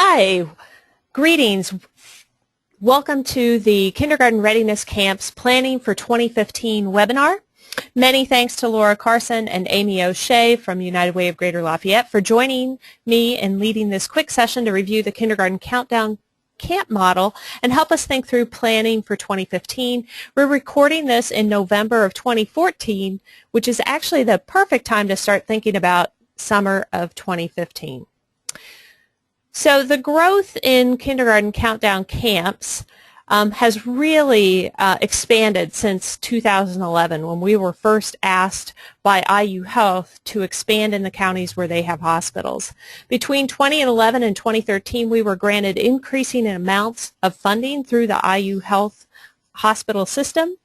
Hi, greetings. Welcome to the Kindergarten Readiness Camp's Planning for 2015 webinar. Many thanks to Laura Carson and Amy O'Shea from United Way of Greater Lafayette for joining me and leading this quick session to review the Kindergarten Countdown Camp model and help us think through planning for 2015. We're recording this in November of 2014, which is actually the perfect time to start thinking about summer of 2015. So the growth in kindergarten countdown camps has really expanded since 2011 when we were first asked by IU Health to expand in the counties where they have hospitals. Between 2011 and 2013, we were granted increasing amounts of funding through the IU Health hospital system.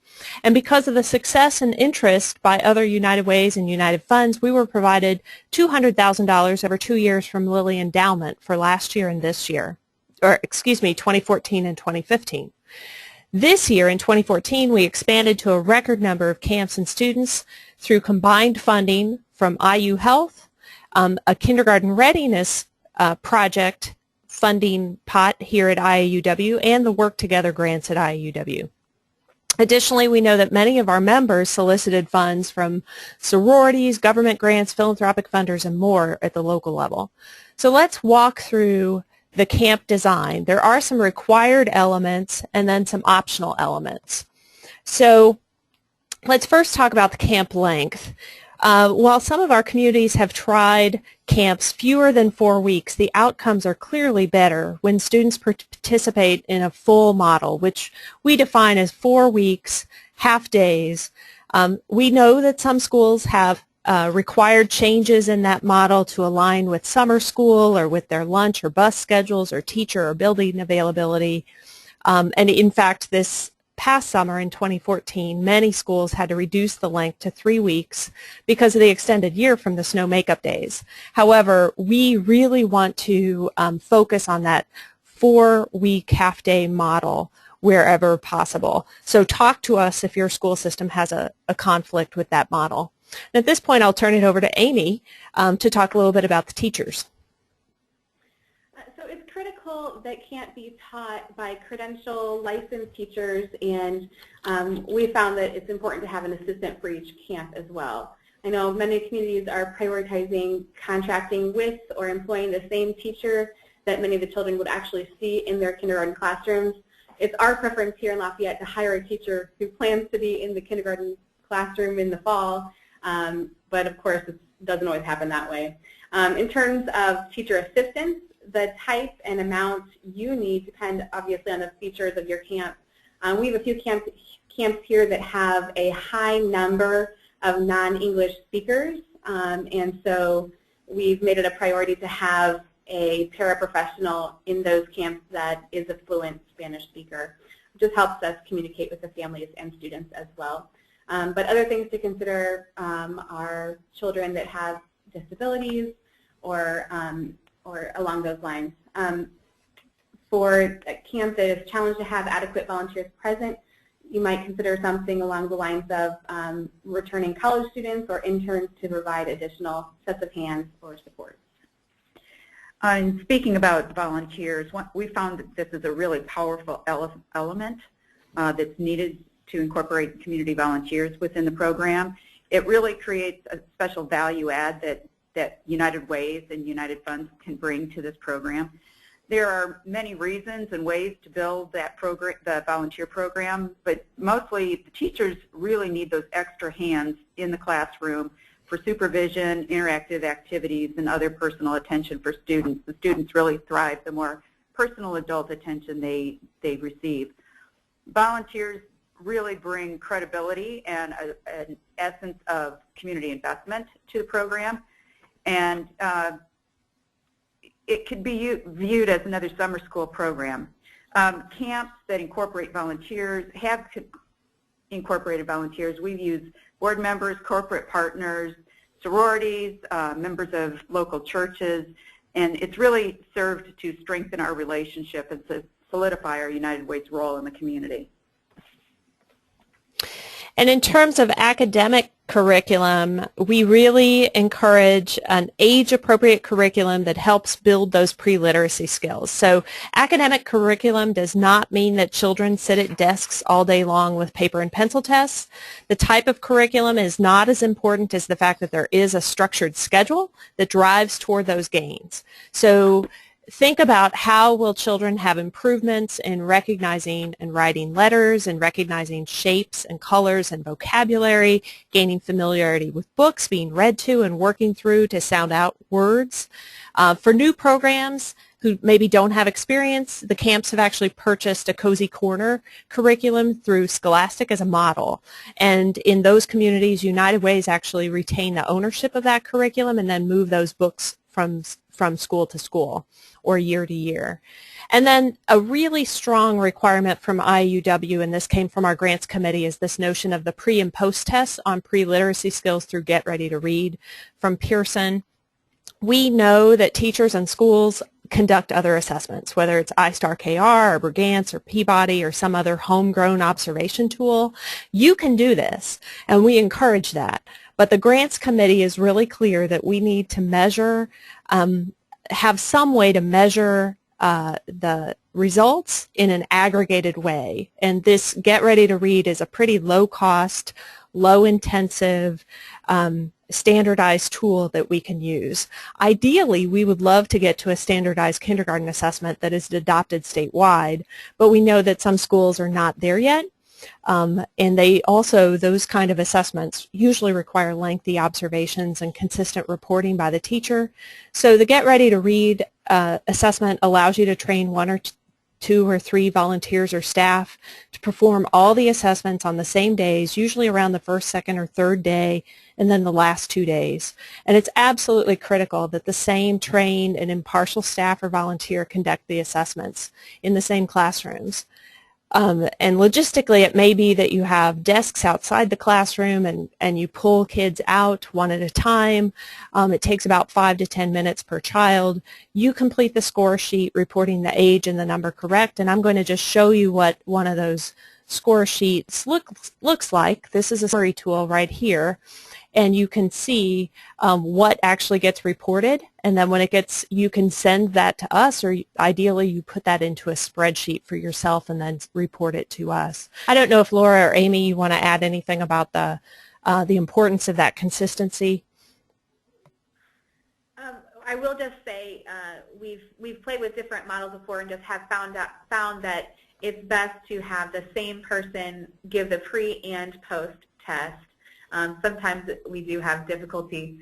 And because of the success and interest by other United Ways and United Funds, we were provided $200,000 over 2 years from Lilly Endowment for last year and this year, or excuse me, 2014 and 2015. This year, in 2014, we expanded to a record number of camps and students through combined funding from IU Health, a kindergarten readiness project funding pot here at IUW, and the Work Together grants at IUW. Additionally, we know that many of our members solicited funds from sororities, government grants, philanthropic funders, and more at the local level. So let's walk through the camp design. There are some required elements and then some optional elements. So let's first talk about the camp length. While some of our communities have tried camps fewer than 4 weeks, the outcomes are clearly better when students participate in a full model, which we define as 4 weeks, half days. We know that some schools have required changes in that model to align with summer school or with their lunch or bus schedules or teacher or building availability. And in fact, this past summer in 2014, many schools had to reduce the length to 3 weeks because of the extended year from the snow makeup days. However, we really want to focus on that 4-week half-day model wherever possible. So talk to us if your school system has a conflict with that model. And at this point, I'll turn it over to Amy to talk a little bit about the teachers. So it's critical that can't be taught by credential licensed teachers, and we found that it's important to have an assistant for each camp as well. I know many communities are prioritizing contracting with or employing the same teacher that many of the children would actually see in their kindergarten classrooms. It's our preference here in Lafayette to hire a teacher who plans to be in the kindergarten classroom in the fall, but of course it doesn't always happen that way. In terms of teacher assistants, the type and amount you need depend obviously on the features of your camp. We have a few camps here that have a high number of non-English speakers, and so we've made it a priority to have a paraprofessional in those camps that is a fluent Spanish speaker. It just helps us communicate with the families and students as well. But other things to consider are children that have disabilities or along those lines. For a camp that is challenged to have adequate volunteers present, you might consider something along the lines of returning college students or interns to provide additional sets of hands or support. And speaking about volunteers, we found that this is a really powerful element that's needed to incorporate community volunteers within the program. It really creates a special value add that United Ways and United Funds can bring to this program. There are many reasons and ways to build that program, the volunteer program, but mostly the teachers really need those extra hands in the classroom for supervision, interactive activities, and other personal attention for students. The students really thrive the more personal adult attention they receive. Volunteers really bring credibility and an essence of community investment to the program. And it could be viewed as another summer school program. Camps that incorporate volunteers have incorporated volunteers. We've used board members, corporate partners, sororities, members of local churches, and it's really served to strengthen our relationship and to solidify our United Way's role in the community. And in terms of academic curriculum, we really encourage an age-appropriate curriculum that helps build those pre-literacy skills. So academic curriculum does not mean that children sit at desks all day long with paper and pencil tests. The type of curriculum is not as important as the fact that there is a structured schedule that drives toward those gains. So think about how will children have improvements in recognizing and writing letters and recognizing shapes and colors and vocabulary, gaining familiarity with books, being read to and working through to sound out words. For new programs who maybe don't have experience, the camps have actually purchased a Cozy Corner curriculum through Scholastic as a model. And in those communities, United Way's actually retain the ownership of that curriculum and then move those books from school to school or year to year. And then a really strong requirement from IUW, and this came from our grants committee, is this notion of the pre and post tests on pre-literacy skills through Get Ready to Read from Pearson. We know that teachers and schools conduct other assessments, whether it's iStar-KR or Brigance or Peabody or some other homegrown observation tool. You can do this, and we encourage that. But the grants committee is really clear that we need to measure, have some way to measure the results in an aggregated way. And this Get Ready to Read is a pretty low-cost, low-intensive, standardized tool that we can use. Ideally, we would love to get to a standardized kindergarten assessment that is adopted statewide, but we know that some schools are not there yet. And they also, those kind of assessments usually require lengthy observations and consistent reporting by the teacher. So the Get Ready to Read assessment allows you to train 1 or 2 or 3 volunteers or staff to perform all the assessments on the same days, usually around the first, second, or third day, and then the last 2 days. And it's absolutely critical that the same trained and impartial staff or volunteer conduct the assessments in the same classrooms. And logistically, it may be that you have desks outside the classroom and you pull kids out one at a time. It takes about 5 to 10 minutes per child. You complete the score sheet reporting the age and the number correct, and I'm going to just show you what one of those score sheets looks like. This is a summary tool right here, and you can see what actually gets reported, and then when it gets, you can send that to us, or ideally you put that into a spreadsheet for yourself and then report it to us. I don't know if Laura or Amy, you want to add anything about the importance of that consistency. I will just say we've played with different models before and just have found that it's best to have the same person give the pre and post test. Sometimes we do have difficulty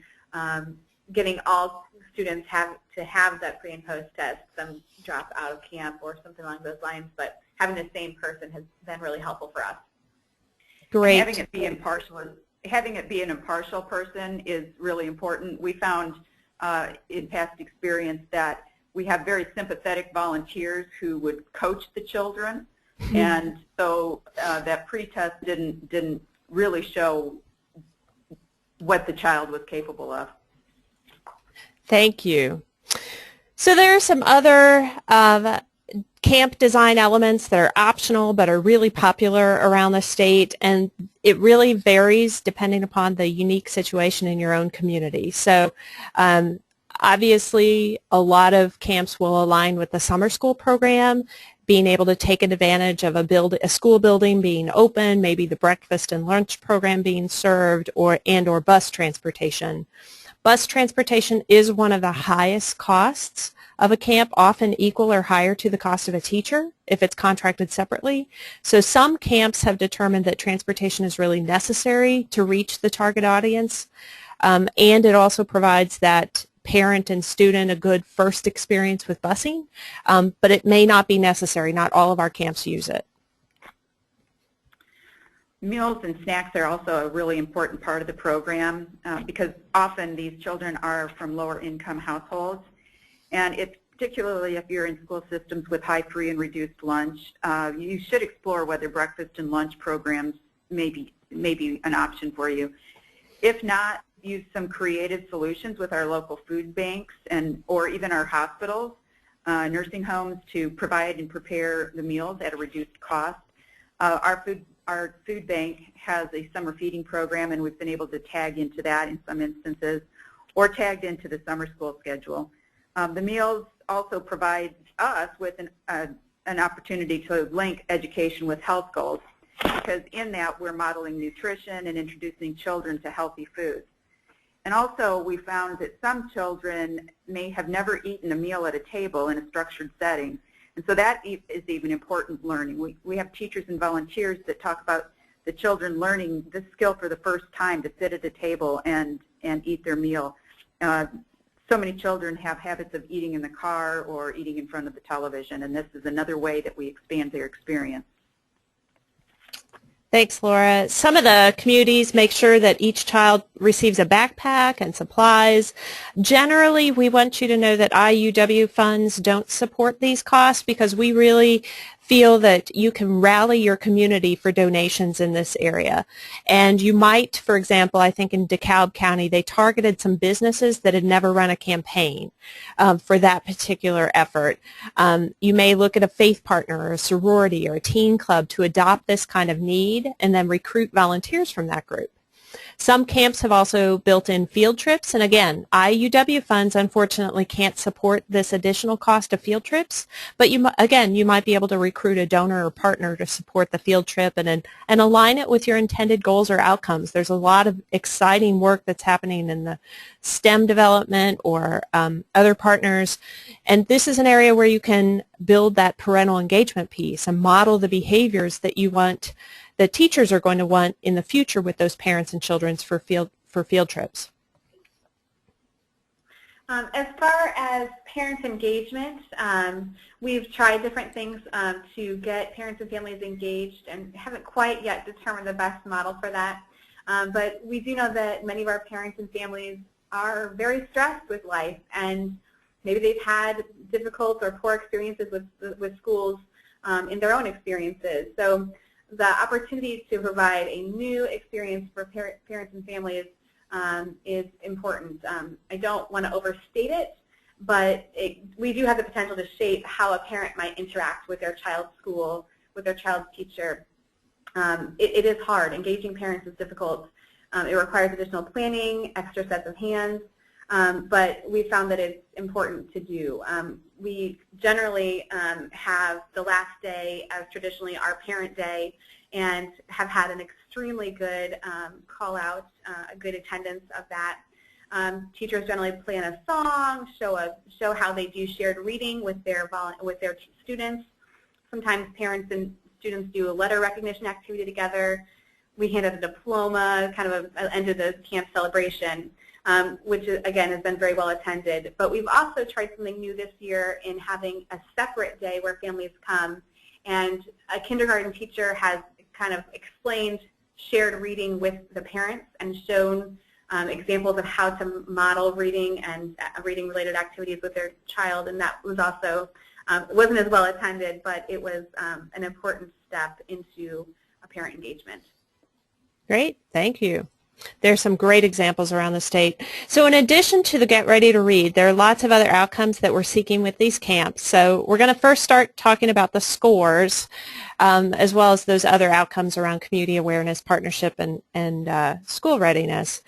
getting all students to have that pre and post test. Some drop out of camp or something along those lines, but having the same person has been really helpful for us. Great. And having it be an impartial person is really important. We found in past experience that we have very sympathetic volunteers who would coach the children, and so that pre-test didn't really show what the child was capable of. Thank you. So there are some other camp design elements that are optional but are really popular around the state, and it really varies depending upon the unique situation in your own community. So obviously a lot of camps will align with the summer school program, being able to take advantage of a school building being open, maybe the breakfast and lunch program being served, or bus transportation. Bus transportation is one of the highest costs of a camp, often equal or higher to the cost of a teacher if it's contracted separately. So some camps have determined that transportation is really necessary to reach the target audience, and it also provides that parent and student a good first experience with busing, but it may not be necessary. Not all of our camps use it. Meals and snacks are also a really important part of the program because often these children are from lower income households, and it's particularly if you're in school systems with high free and reduced lunch, you should explore whether breakfast and lunch programs may be an option for you. If not, use some creative solutions with our local food banks or even our hospitals, nursing homes to provide and prepare the meals at a reduced cost. Our our food bank has a summer feeding program, and we've been able to tag into that in some instances, or tagged into the summer school schedule. The meals also provide us with an opportunity to link education with health goals, because in that we're modeling nutrition and introducing children to healthy foods. And also we found that some children may have never eaten a meal at a table in a structured setting, and so that is even important learning. We have teachers and volunteers that talk about the children learning this skill for the first time, to sit at a table and eat their meal. So many children have habits of eating in the car or eating in front of the television, and this is another way that we expand their experience. Thanks, Laura. Some of the communities make sure that each child receives a backpack and supplies. Generally, we want you to know that IUW funds don't support these costs, because we really feel that you can rally your community for donations in this area. And you might, for example, I think in DeKalb County, they targeted some businesses that had never run a campaign for that particular effort. You may look at a faith partner or a sorority or a teen club to adopt this kind of need and then recruit volunteers from that group. Some camps have also built in field trips, and again, IUW funds unfortunately can't support this additional cost of field trips, but you might be able to recruit a donor or partner to support the field trip and align it with your intended goals or outcomes. There's a lot of exciting work that's happening in the STEM development or other partners, and this is an area where you can build that parental engagement piece and model the behaviors that you want, that teachers are going to want in the future with those parents and children for field trips. As far as parent engagement, we've tried different things to get parents and families engaged, and haven't quite yet determined the best model for that. But we do know that many of our parents and families are very stressed with life, and maybe they've had difficult or poor experiences with schools in their own experiences. So the opportunity to provide a new experience for parents and families is important. I don't want to overstate it, but we do have the potential to shape how a parent might interact with their child's school, with their child's teacher. It is hard. Engaging parents is difficult. It requires additional planning, extra sets of hands, but we found that it's important to do. We generally have the last day as traditionally our parent day, and have had an extremely good call out, a good attendance of that. Teachers generally plan a song, show how they do shared reading with their students. Sometimes parents and students do a letter recognition activity together. We hand out a diploma, kind of an end of the camp celebration, which again has been very well attended. But we've also tried something new this year in having a separate day where families come, and a kindergarten teacher has kind of explained shared reading with the parents and shown examples of how to model reading and reading-related activities with their child, and that was also, it wasn't as well attended, but it was an important step into a parent engagement. Great, thank you. There's some great examples around the state. So in addition to the Get Ready to Read, there are lots of other outcomes that we're seeking with these camps. So we're going to first start talking about the scores, as well as those other outcomes around community awareness, partnership, and school readiness.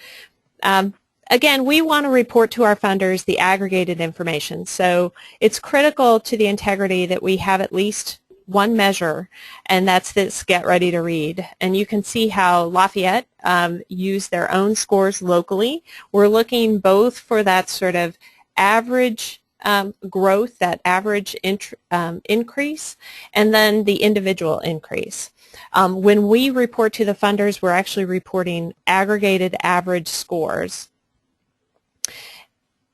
Again, we want to report to our funders the aggregated information. So it's critical to the integrity that we have at least one measure, and that's this Get Ready to Read. And you can see how Lafayette used their own scores locally. We're looking both for that sort of average growth, that average increase, and then the individual increase. When we report to the funders, we're actually reporting aggregated average scores.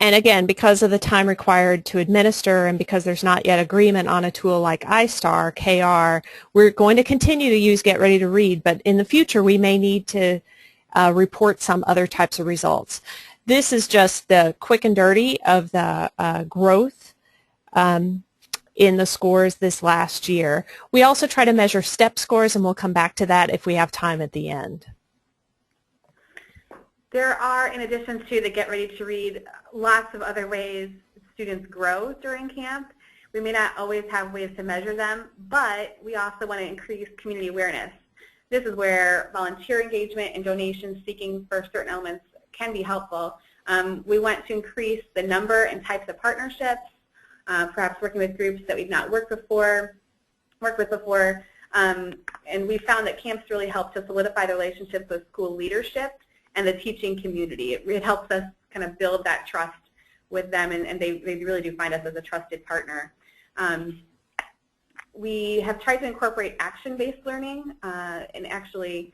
And again, because of the time required to administer and because there's not yet agreement on a tool like iStar, KR, we're going to continue to use Get Ready to Read, but in the future we may need to report some other types of results. This is just the quick and dirty of the growth in the scores this last year. We also try to measure STEP scores, and we'll come back to that if we have time at the end. There are, in addition to the Get Ready to Read, lots of other ways students grow during camp. We may not always have ways to measure them, but we also want to increase community awareness. this is where volunteer engagement and donations seeking for certain elements can be helpful. We want to increase the number and types of partnerships, perhaps working with groups that we've not worked with before. And we found that camps really help to solidify the relationships with school leadership and the teaching community. It helps us kind of build that trust with them, and they really do find us as a trusted partner. We have tried to incorporate action-based learning, and actually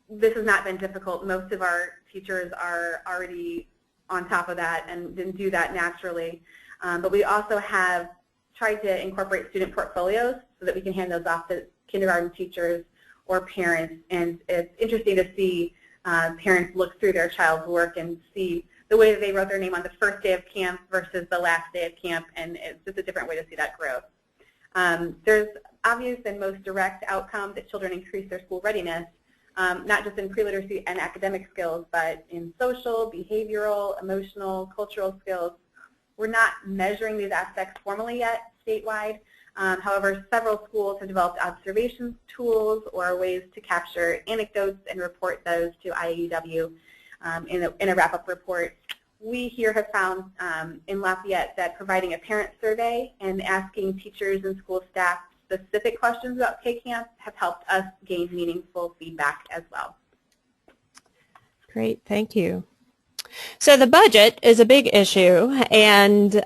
this has not been difficult. Most of our teachers are already on top of that and didn't do that naturally. But we also have tried to incorporate student portfolios so that we can hand those off to kindergarten teachers or parents. And it's interesting to see parents look through their child's work and see the way that they wrote their name on the first day of camp versus the last day of camp, and it's just a different way to see that growth. There's obvious and most direct outcome that children increase their school readiness, not just in pre-literacy and academic skills, but in social, behavioral, emotional, cultural skills. We're not measuring these aspects formally yet statewide. However, several schools have developed observation tools or ways to capture anecdotes and report those to IAUW in a wrap-up report. We here have found in Lafayette that providing a parent survey and asking teachers and school staff specific questions about K-Camp have helped us gain meaningful feedback as well. Great, thank you. So the budget is a big issue, and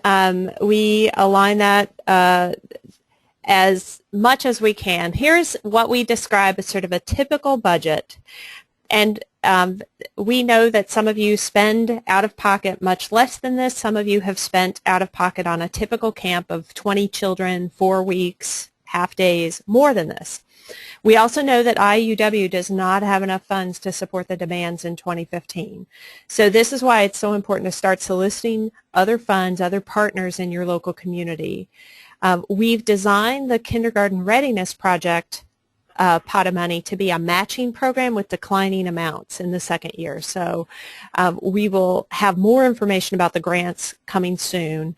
we align that as much as we can. Here's what we describe as sort of a typical budget. And we know that some of you spend out of pocket much less than this. Some of you have spent out of pocket on a typical camp of 20 children, 4 weeks, half days, more than this. We also know that IUW does not have enough funds to support the demands in 2015. So this is why it's so important to start soliciting other funds, other partners in your local community. We've designed the Kindergarten Readiness Project pot of money to be a matching program with declining amounts in the second year. So we will have more information about the grants coming soon.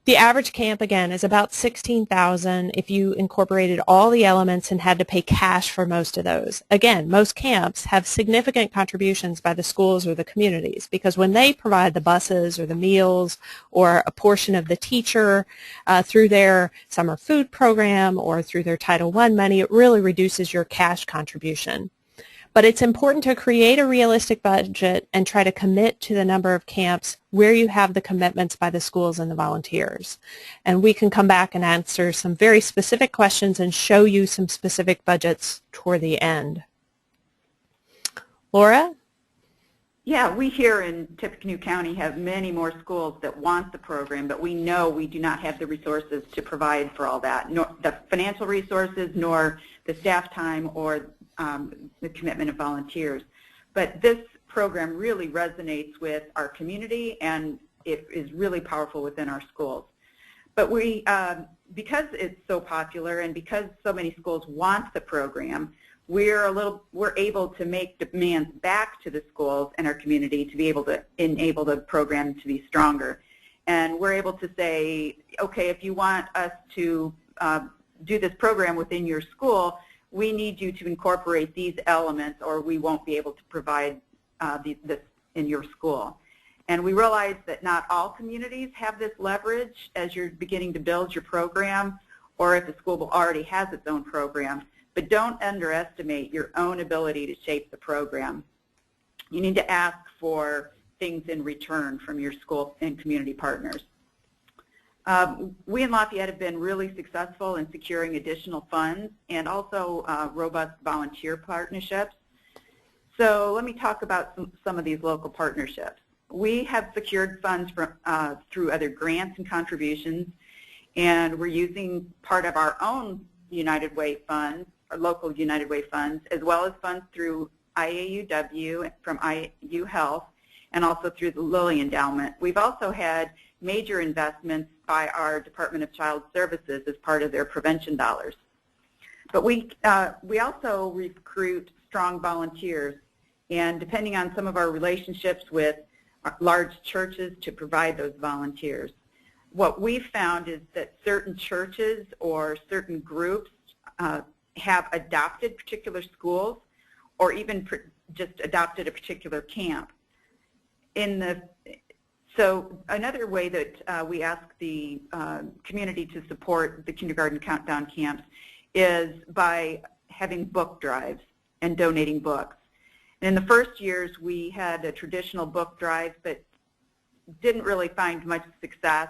The average camp, again, is about $16,000 if you incorporated all the elements and had to pay cash for most of those. Again, most camps have significant contributions by the schools or the communities, because when they provide the buses or the meals or a portion of the teacher through their summer food program or through their Title I money, it really reduces your cash contribution. But it's important to create a realistic budget and try to commit to the number of camps where you have the commitments by the schools and the volunteers. And we can come back and answer some very specific questions and show you some specific budgets toward the end. Laura? Yeah, we here in Tippecanoe County have many more schools that want the program, but we know we do not have the resources to provide for all that, nor the financial resources, nor the staff time, or the commitment of volunteers. But this program really resonates with our community, and it is really powerful within our schools. But we, because it's so popular and because so many schools want the program, we're able to make demands back to the schools and our community to be able to enable the program to be stronger. And we're able to say, okay, if you want us to do this program within your school, we need you to incorporate these elements, or we won't be able to provide this in your school. And we realize that not all communities have this leverage as you're beginning to build your program, or if the school already has its own program. But don't underestimate your own ability to shape the program. You need to ask for things in return from your school and community partners. We in Lafayette have been really successful in securing additional funds and also robust volunteer partnerships. So let me talk about some of these local partnerships. We have secured funds from, through other grants and contributions, and we're using part of our own United Way funds, our local United Way funds, as well as funds through IAUW from IU Health, and also through the Lilly Endowment. We've also had major investments by our Department of Child Services as part of their prevention dollars. But we also recruit strong volunteers, and depending on some of our relationships with large churches to provide those volunteers. What we've found is that certain churches or certain groups have adopted particular schools or even just adopted a particular camp. So another way that we ask the community to support the kindergarten countdown camps is by having book drives and donating books. And in the first years, we had a traditional book drive, but didn't really find much success,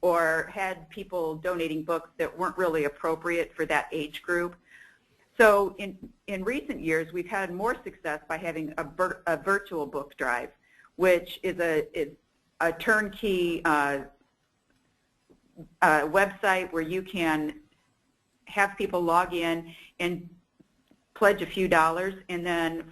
or had people donating books that weren't really appropriate for that age group. So in recent years, we've had more success by having a virtual book drive, which is a turnkey website where you can have people log in and pledge a few dollars, and then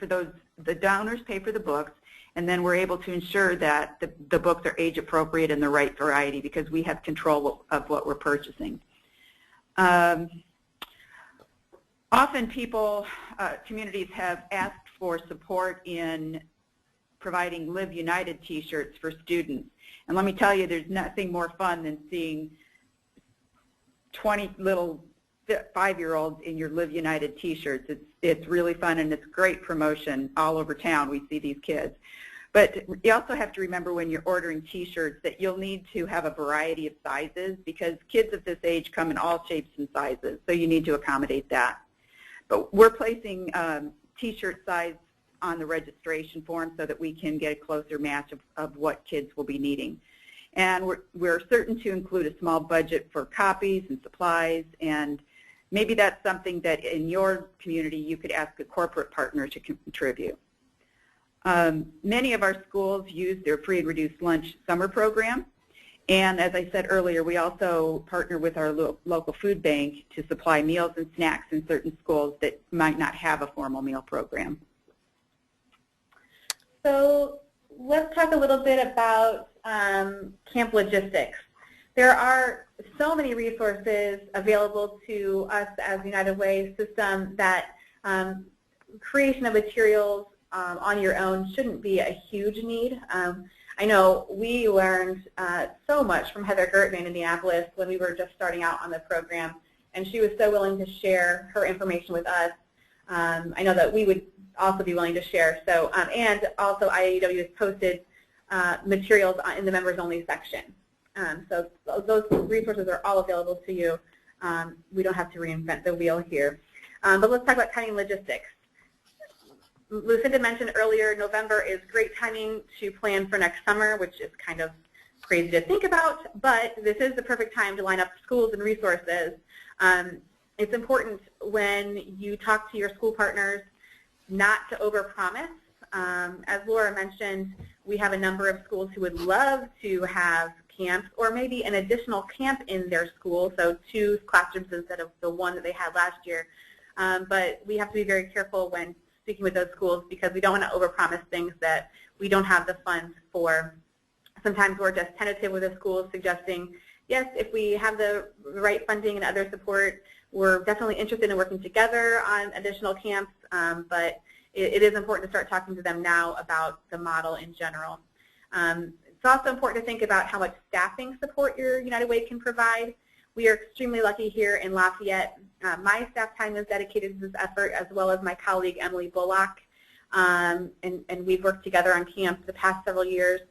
the donors pay for the books, and then we're able to ensure that the books are age appropriate and the right variety because we have control of what we're purchasing. Often communities have asked for support in providing Live United t-shirts for students. And let me tell you, there's nothing more fun than seeing 20 little 5-year-olds in your Live United t-shirts. It's really fun, and it's great promotion all over town. We see these kids. But you also have to remember when you're ordering t-shirts that you'll need to have a variety of sizes because kids of this age come in all shapes and sizes, so you need to accommodate that. But we're placing t-shirt size on the registration form so that we can get a closer match of what kids will be needing. And we're certain to include a small budget for copies and supplies, and maybe that's something that in your community you could ask a corporate partner to contribute. Many of our schools use their free and reduced lunch summer program, and as I said earlier, we also partner with our local food bank to supply meals and snacks in certain schools that might not have a formal meal program. So let's talk a little bit about camp logistics. There are so many resources available to us as United Way system that creation of materials on your own shouldn't be a huge need. I know we learned so much from Heather Gertman in Indianapolis when we were just starting out on the program, and she was so willing to share her information with us. I know that we would also be willing to share. So, and also IAEW has posted materials in the members-only section. So those resources are all available to you. We don't have to reinvent the wheel here. But let's talk about timing logistics. Lucinda mentioned earlier, November is great timing to plan for next summer, which is kind of crazy to think about, but this is the perfect time to line up schools and resources. It's important when you talk to your school partners not to overpromise. As Laura mentioned, we have a number of schools who would love to have camps or maybe an additional camp in their school, so 2 classrooms instead of the 1 that they had last year. But we have to be very careful when speaking with those schools because we don't want to overpromise things that we don't have the funds for. Sometimes we're just tentative with the schools suggesting, yes, if we have the right funding and other support, we're definitely interested in working together on additional camps, but it is important to start talking to them now about the model in general. It's also important to think about how much staffing support your United Way can provide. We are extremely lucky here in Lafayette. My staff time is dedicated to this effort, as well as my colleague Emily Bullock, and we've worked together on camp the past several years.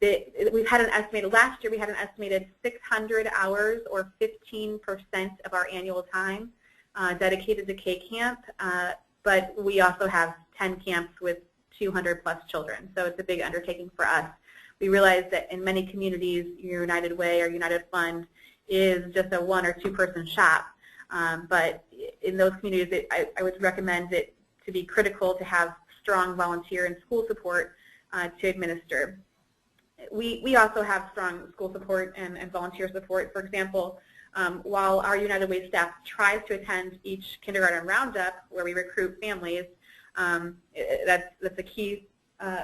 We've had an estimated, last year we had an estimated 600 hours or 15% of our annual time dedicated to K-Camp, but we also have 10 camps with 200 plus children, so it's a big undertaking for us. We realize that in many communities, your United Way or United Fund is just a 1 or 2 person shop, but in those communities I would recommend it to be critical to have strong volunteer and school support to administer. We also have strong school support and volunteer support. For example, while our United Way staff tries to attend each kindergarten roundup where we recruit families, that's a key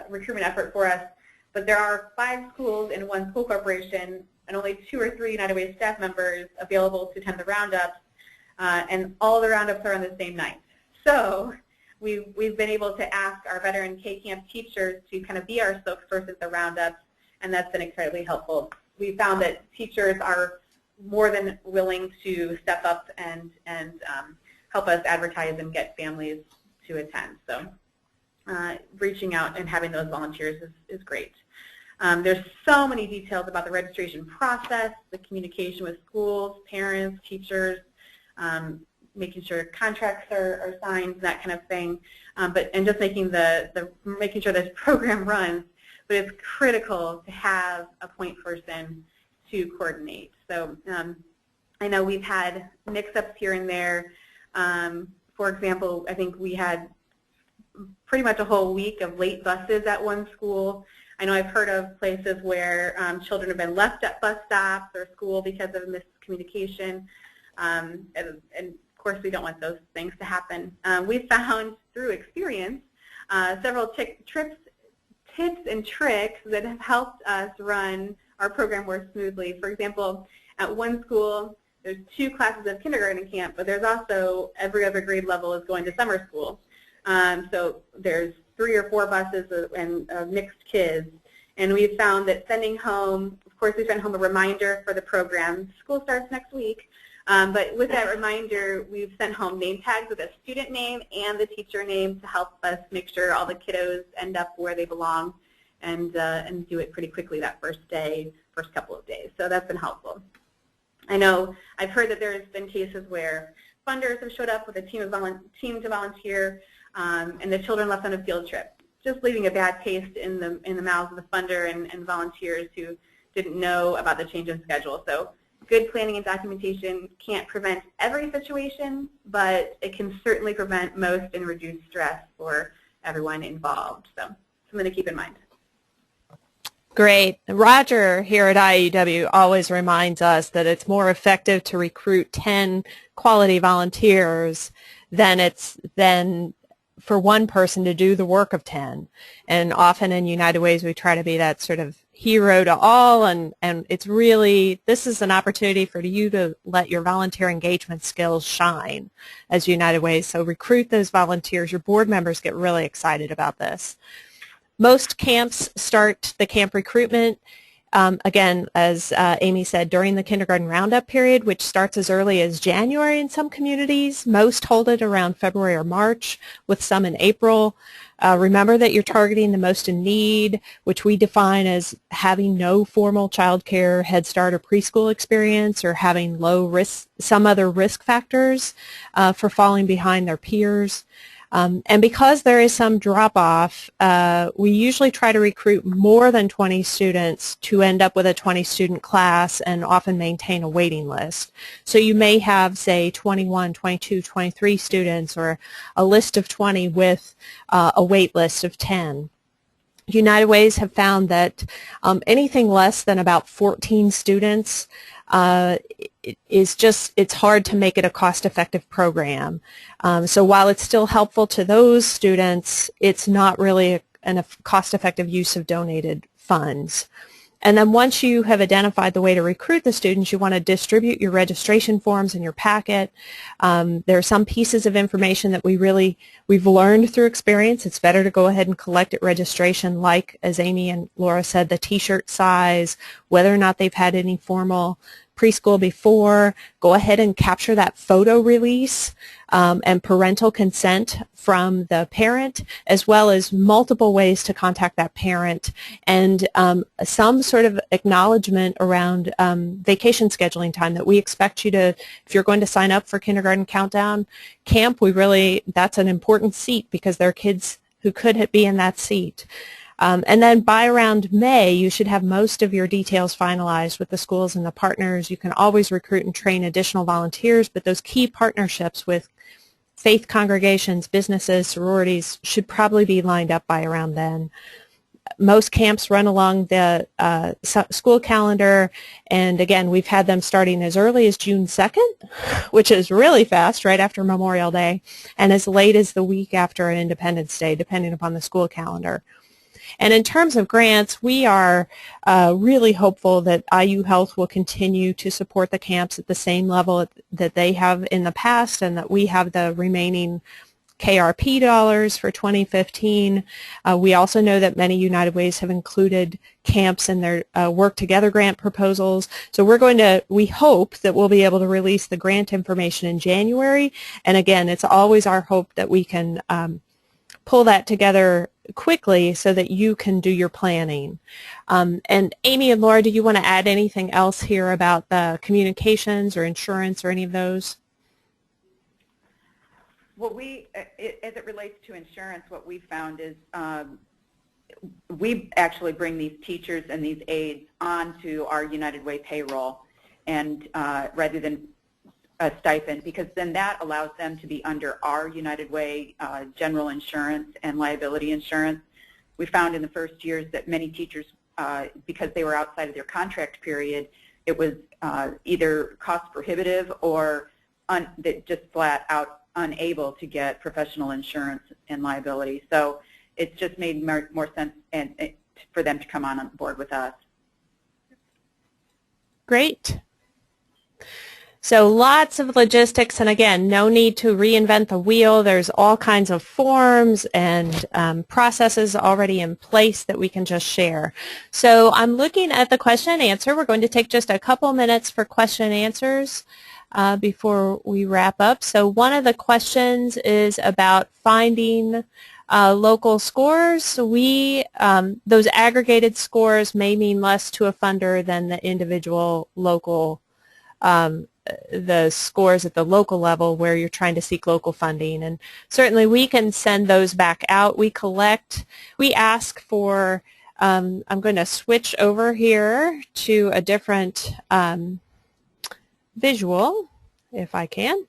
recruitment effort for us, but there are 5 schools in 1 school corporation and only 2 or 3 United Way staff members available to attend the roundups, and all the roundups are on the same night. So we've been able to ask our veteran K-Camp teachers to kind of be our spokesperson at the roundups, and that's been incredibly helpful. We found that teachers are more than willing to step up and help us advertise and get families to attend. So reaching out and having those volunteers is great. There's so many details about the registration process, the communication with schools, parents, teachers, making sure contracts are signed, that kind of thing. And just making making sure this program runs. But it's critical to have a point person to coordinate. So I know we've had mix-ups here and there. For example, I think we had pretty much a whole week of late buses at one school. I know I've heard of places where children have been left at bus stops or school because of miscommunication. And of course, we don't want those things to happen. We found through experience several tips and tricks that have helped us run our program more smoothly. For example, at one school, there's 2 classes of kindergarten camp, but there's also every other grade level is going to summer school. So there's 3 or 4 buses and mixed kids. And we've found that sending home, of course, we sent home a reminder for the program. School starts next week. But with that reminder, we've sent home name tags with a student name and the teacher name to help us make sure all the kiddos end up where they belong and do it pretty quickly that first couple of days. So that's been helpful. I know I've heard that there's been cases where funders have showed up with a team to volunteer and the children left on a field trip, just leaving a bad taste in the mouths of the funder and volunteers who didn't know about the change in schedule. So good planning and documentation can't prevent every situation, but it can certainly prevent most and reduce stress for everyone involved. So something to keep in mind. Great. Roger here at IEW always reminds us that it's more effective to recruit 10 quality volunteers than for one person to do the work of 10. And often in United Ways we try to be that sort of hero to all, and it's really, this is an opportunity for you to let your volunteer engagement skills shine as United Ways. So recruit those volunteers. Your board members get really excited about this. Most camps start the camp recruitment, again, as Amy said, during the kindergarten roundup period, which starts as early as January in some communities. Most hold it around February or March, with some in April. Remember that you're targeting the most in need, which we define as having no formal child care, Head Start, or preschool experience, or having low risk, some other risk factors for falling behind their peers. And because there is some drop-off, we usually try to recruit more than 20 students to end up with a 20-student class and often maintain a waiting list. So you may have, say, 21, 22, 23 students or a list of 20 with a wait list of 10. United Ways have found that anything less than about 14 students it's hard to make it a cost-effective program. So while it's still helpful to those students, it's not really a cost-effective use of donated funds. And then once you have identified the way to recruit the students, you want to distribute your registration forms in your packet. There are some pieces of information that we've learned through experience. It's better to go ahead and collect at registration, like, as Amy and Laura said, the t-shirt size, whether or not they've had any formal preschool before. Go ahead and capture that photo release and parental consent from the parent, as well as multiple ways to contact that parent, and some sort of acknowledgement around vacation scheduling time that we expect you to, if you're going to sign up for Kindergarten Countdown Camp, that's an important seat because there are kids who could be in that seat. And then by around May, you should have most of your details finalized with the schools and the partners. You can always recruit and train additional volunteers, but those key partnerships with faith congregations, businesses, sororities should probably be lined up by around then. Most camps run along the school calendar, and again, we've had them starting as early as June 2nd, which is really fast, right after Memorial Day, and as late as the week after Independence Day, depending upon the school calendar. And in terms of grants, we are really hopeful that IU Health will continue to support the camps at the same level that they have in the past, and that we have the remaining KRP dollars for 2015. We also know that many United Ways have included camps in their Work Together grant proposals. So we hope that we'll be able to release the grant information in January. And again, it's always our hope that we can pull that together quickly so that you can do your planning. And Amy and Laura, do you want to add anything else here about the communications or insurance or any of those? Well, as it relates to insurance, what we found is we actually bring these teachers and these aides onto our United Way payroll, and rather than a stipend, because then that allows them to be under our United Way general insurance and liability insurance. We found in the first years that many teachers, because they were outside of their contract period, it was either cost prohibitive or just flat out unable to get professional insurance and liability. So it's just made more sense for them to come on board with us. Great. So lots of logistics, and again, no need to reinvent the wheel. There's all kinds of forms and processes already in place that we can just share. So I'm looking at the question and answer. We're going to take just a couple minutes for question and answers before we wrap up. So one of the questions is about finding local scores. Those aggregated scores may mean less to a funder than the individual local the scores at the local level where you're trying to seek local funding. And certainly we can send those back out. We ask for, I'm going to switch over here to a different visual, if I can.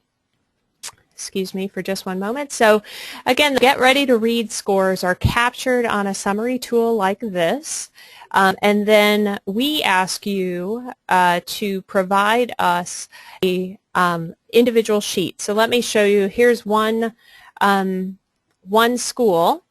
Excuse me for just one moment. So again, Get Ready to Read scores are captured on a summary tool like this. And then we ask you to provide us a individual sheet. So let me show you. Here's one school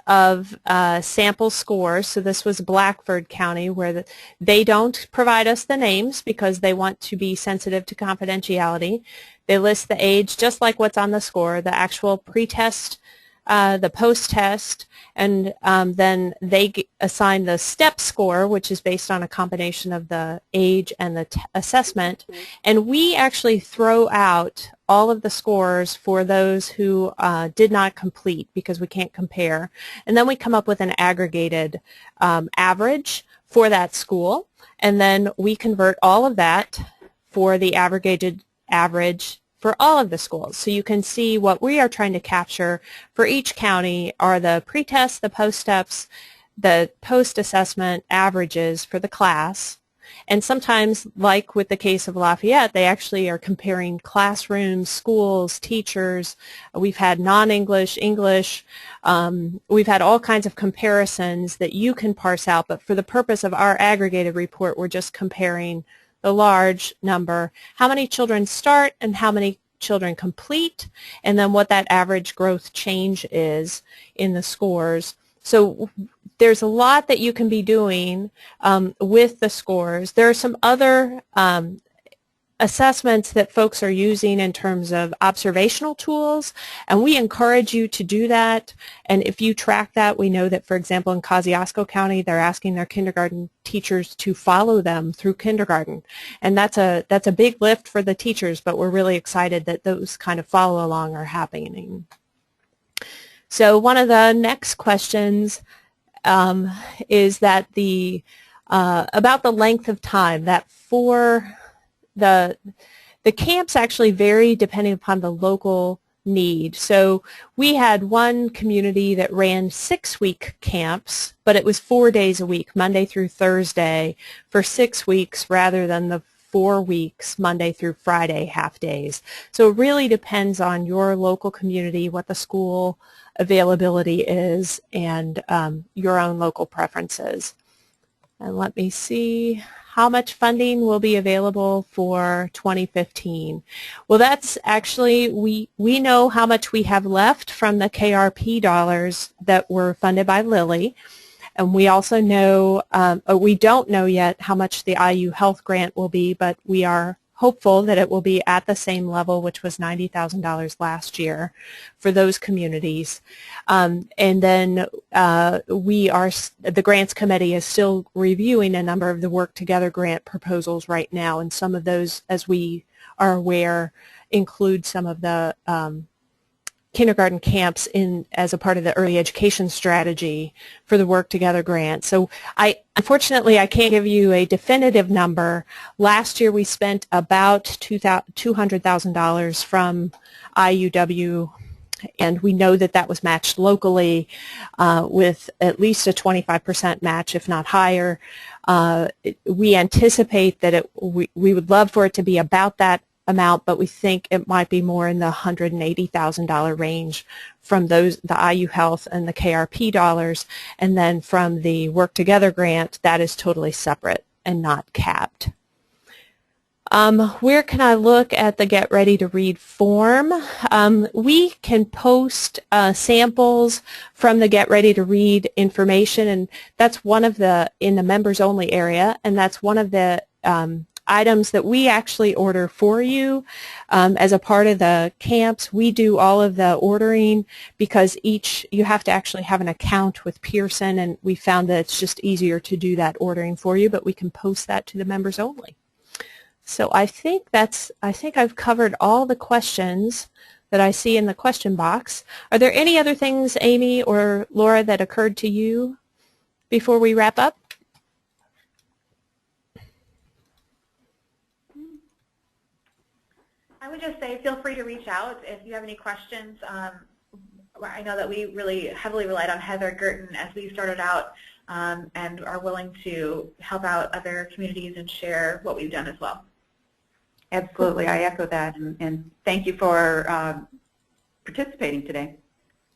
of sample scores. So this was Blackford County, where they don't provide us the names because they want to be sensitive to confidentiality. They list the age just like what's on the score, the actual pre-test, the post-test, and then they assign the STEP score, which is based on a combination of the age and the assessment. And we actually throw out all of the scores for those who did not complete because we can't compare. And then we come up with an aggregated average for that school. And then we convert all of that for the aggregated average for all of the schools. So you can see what we are trying to capture for each county are the pre-test, the post-steps, the post-assessment averages for the class. And sometimes, like with the case of Lafayette, they actually are comparing classrooms, schools, teachers. We've had non-English, English. We've had all kinds of comparisons that you can parse out. But for the purpose of our aggregated report, we're just comparing the large number, how many children start and how many children complete, and then what that average growth change is in the scores. So there's a lot that you can be doing with the scores. There are some other assessments that folks are using in terms of observational tools, and we encourage you to do that. And if you track that, we know that, for example, in Kosciuszko County, they're asking their kindergarten teachers to follow them through kindergarten. And that's a big lift for the teachers, but we're really excited that those kind of follow along are happening. So one of the next questions is that about the length of time, that for the camps actually vary depending upon the local need. So we had one community that ran 6-week camps, but it was 4 days a week, Monday through Thursday, for 6 weeks rather than the 4 weeks, Monday through Friday, half days. So it really depends on your local community, what the school availability is, and your own local preferences. And let me see how much funding will be available for 2015. Well, that's actually, we know how much we have left from the KRP dollars that were funded by Lilly. And we also know, we don't know yet how much the IU Health Grant will be, but we are hopeful that it will be at the same level, which was $90,000 last year for those communities. And then the grants committee is still reviewing a number of the Work Together grant proposals right now, and some of those, as we are aware, include some of the kindergarten camps as a part of the early education strategy for the Work Together grant. So unfortunately, I can't give you a definitive number. Last year we spent about $200,000 from IUW, and we know that that was matched locally with at least a 25% match, if not higher. We anticipate that we would love for it to be about that amount, but we think it might be more in the $180,000 range from the IU Health and the KRP dollars, and then from the Work Together grant, that is totally separate and not capped. Where can I look at the Get Ready to Read form? We can post samples from the Get Ready to Read information, and that's one of in the members only area, and that's one of the items that we actually order for you as a part of the camps. We do all of the ordering because you have to actually have an account with Pearson, and we found that it's just easier to do that ordering for you, but we can post that to the members only. So I think I've covered all the questions that I see in the question box. Are there any other things, Amy or Laura, that occurred to you before we wrap up? I would just say feel free to reach out if you have any questions. I know that we really heavily relied on Heather Girton as we started out and are willing to help out other communities and share what we've done as well. Absolutely, I echo that, and thank you for participating today.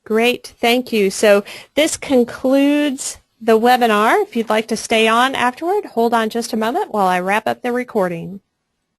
Great, thank you. So this concludes the webinar. If you'd like to stay on afterward, hold on just a moment while I wrap up the recording.